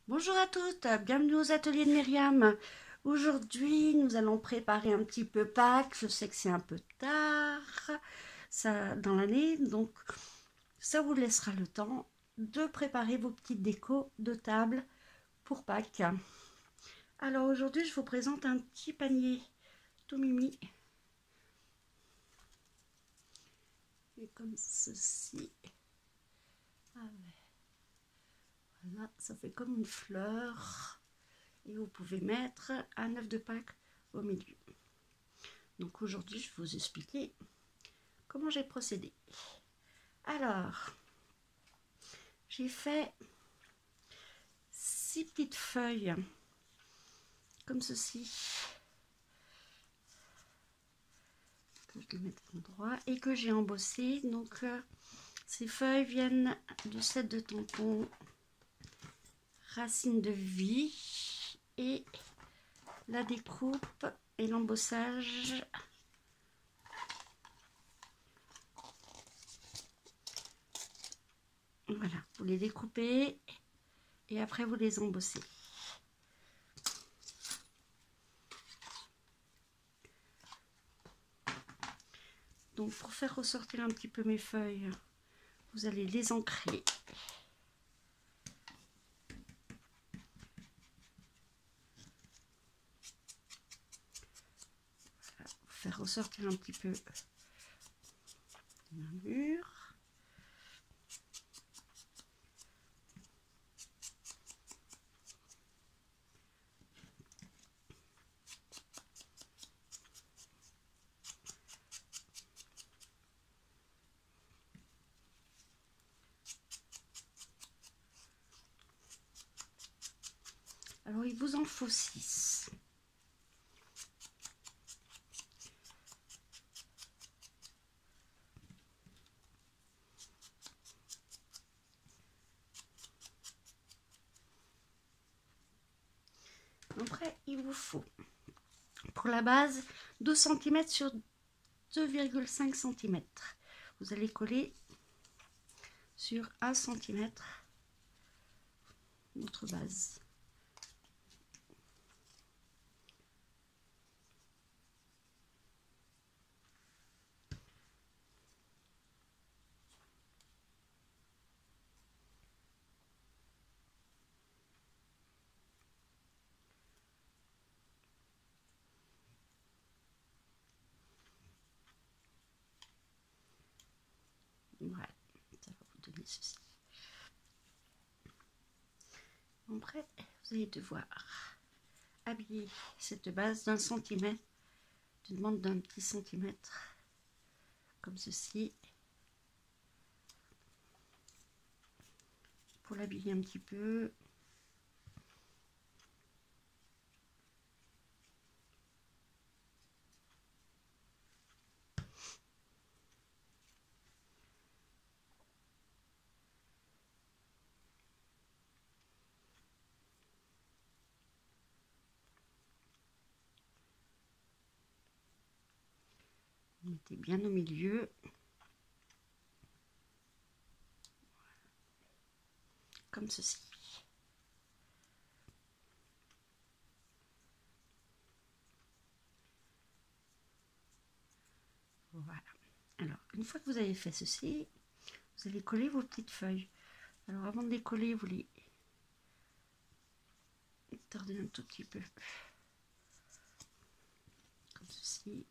Bonjour à toutes, bienvenue aux ateliers de Myriam. Aujourd'hui, nous allons préparer un petit peu Pâques. Je sais que c'est un peu tard ça, dans l'année, donc ça vous laissera le temps de préparer vos petites décos de table pour Pâques. Alors aujourd'hui, je vous présente un petit panier tout mimi. Et comme ceci. Voilà, ça fait comme une fleur. Et vous pouvez mettre un œuf de Pâques au milieu. Donc aujourd'hui, je vais vous expliquer comment j'ai procédé. Alors, j'ai fait 6 petites feuilles comme ceci, que je vais mettre à l'endroit et que j'ai embossé. Donc, ces feuilles viennent du set de tampons Racines de vie, et la découpe et l'embossage voilà, vous les découpez et après vous les embossez. Donc pour faire ressortir un petit peu mes feuilles, vous allez les ancrer. Voilà, faire ressortir un petit peu le mur. Alors il vous en faut 6. Après, il vous faut, pour la base, 2 cm sur 2,5 cm. Vous allez coller sur 1 cm votre base. Voilà, ça va vous donner ceci. Après, vous allez devoir habiller cette base d'un centimètre, d'une bande d'un petit centimètre, comme ceci, pour l'habiller un petit peu. Vous mettez bien au milieu. Comme ceci. Voilà. Alors, une fois que vous avez fait ceci, vous allez coller vos petites feuilles. Alors, avant de les coller, vous les tordez un tout petit peu. Comme ceci.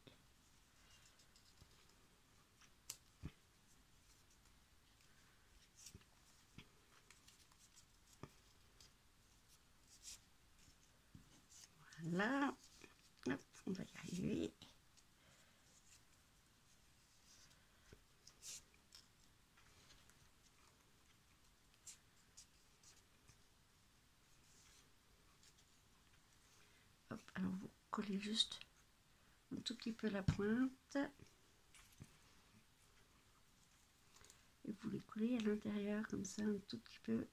Voilà. Hop, on va y arriver. Hop, alors vous collez juste un tout petit peu la pointe. Et vous les collez à l'intérieur comme ça un tout petit peu.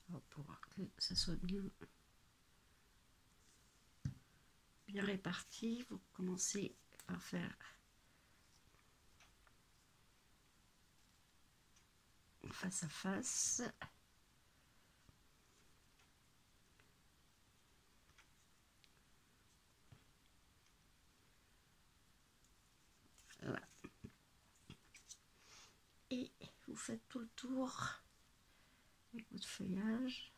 Alors, pour voir que ça soit bien bien répartis. Vous commencez par faire face à face. Voilà. Et vous faites tout le tour avec votre feuillage.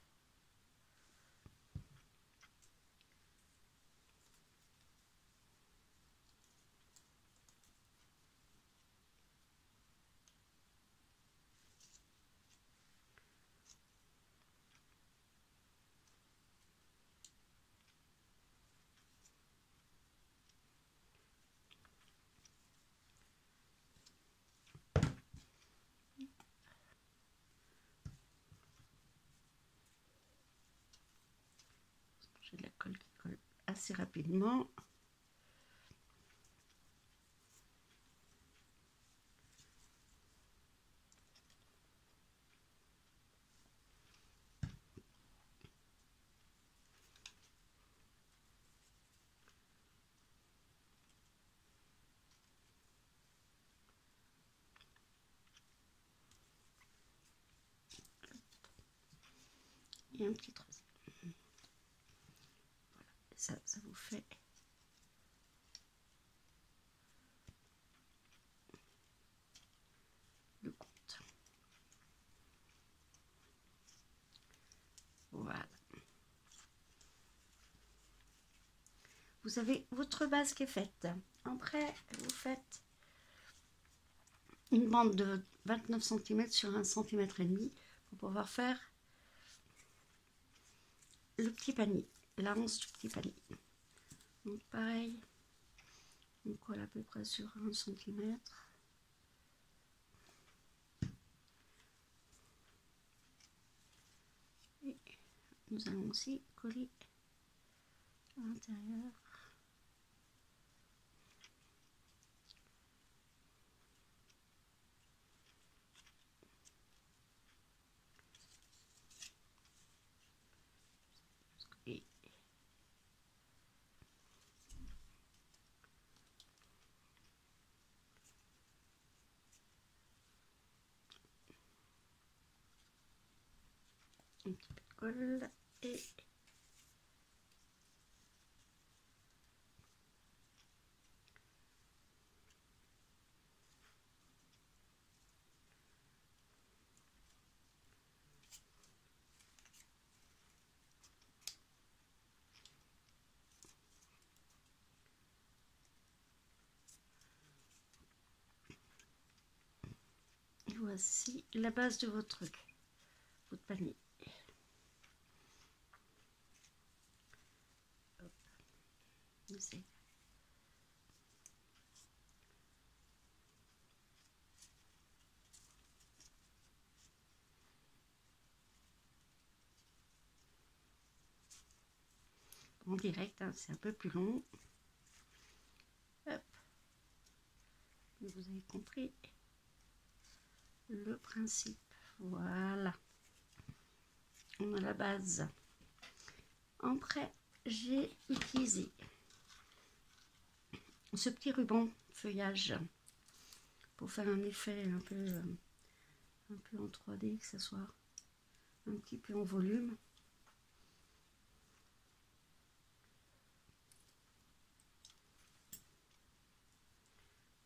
J'ai de la colle qui colle assez rapidement. Et un petit troisième. Voilà, ça vous fait le compte. Voilà. Vous avez votre base qui est faite. Après, vous faites une bande de 29 cm sur 1,5 cm pour pouvoir faire le petit panier, l'avance du petit panier. Donc pareil, on colle à peu près sur 1 cm. Et nous allons aussi coller à l'intérieur. Et un petit peu de colle et voici la base de votre truc, votre panier. Hop. En direct, hein, c'est un peu plus long. Hop. Vous avez compris le principe. Voilà. On a la base. Après, j'ai utilisé ce petit ruban feuillage pour faire un effet un peu en 3D, que ce soit un petit peu en volume.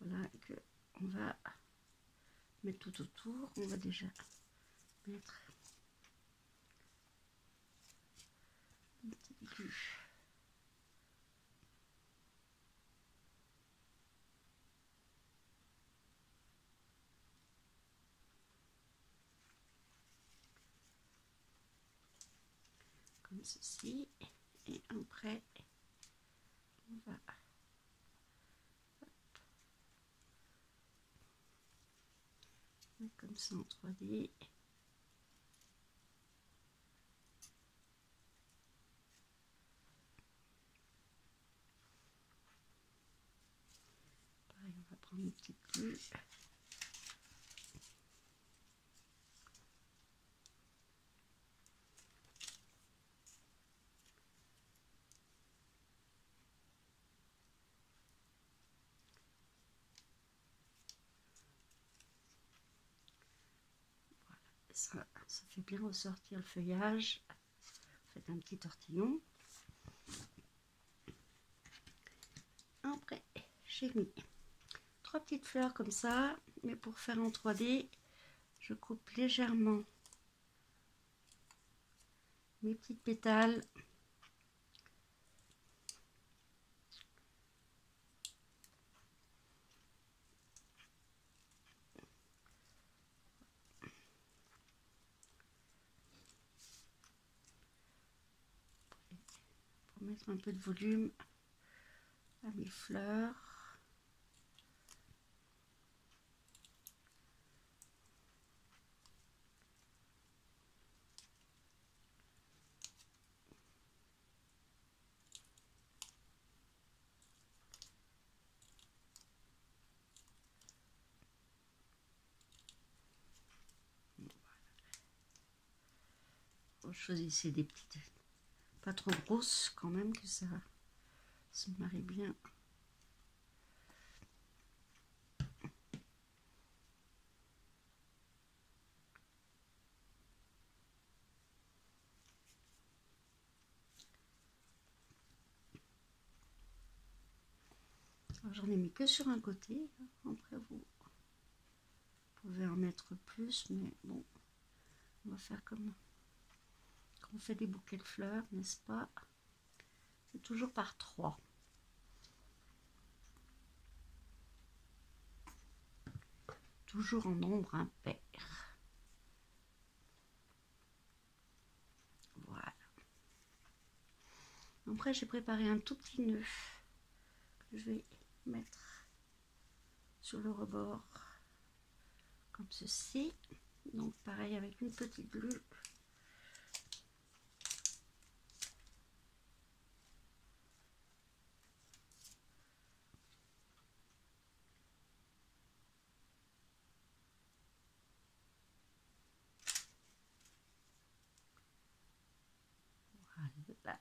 Voilà, que on va mettre tout autour. On va déjà mettre une petite glu. Comme ceci. Et après, on va mettre comme ça en 3D. Pareil, on va prendre une petite glu. ça fait bien ressortir le feuillage. Faites un petit tortillon. Après, j'ai mis 3 petites fleurs comme ça, mais pour faire en 3D, je coupe légèrement mes petites pétales. Pour mettre un peu de volume à mes fleurs. Vous choisissez des petites, pas trop grosses quand même, que ça se marie bien. J'en ai mis que sur un côté. Après, vous pouvez en mettre plus, mais bon, on va faire comme quand on fait des bouquets de fleurs, n'est-ce pas? C'est toujours par 3. Toujours en nombre impair. Voilà. Après, j'ai préparé un tout petit nœud que je vais mettre sur le rebord comme ceci. Donc pareil avec une petite bulle. Voilà.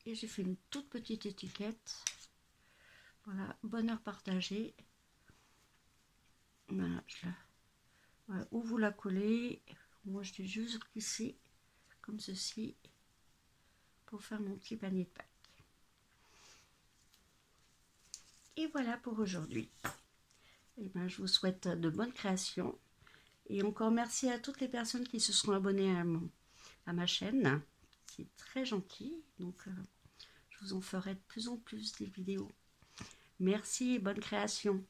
Et j'ai fait une toute petite étiquette. Voilà, bonheur partagé. Voilà, voilà, où vous la collez. Moi, je l'ai juste glissé comme ceci pour faire mon petit panier de Pâques. Et voilà pour aujourd'hui. Et ben, je vous souhaite de bonnes créations. Et encore merci à toutes les personnes qui se sont abonnées à ma chaîne. C'est très gentil. Donc, je vous en ferai de plus en plus des vidéos. Merci et bonne création.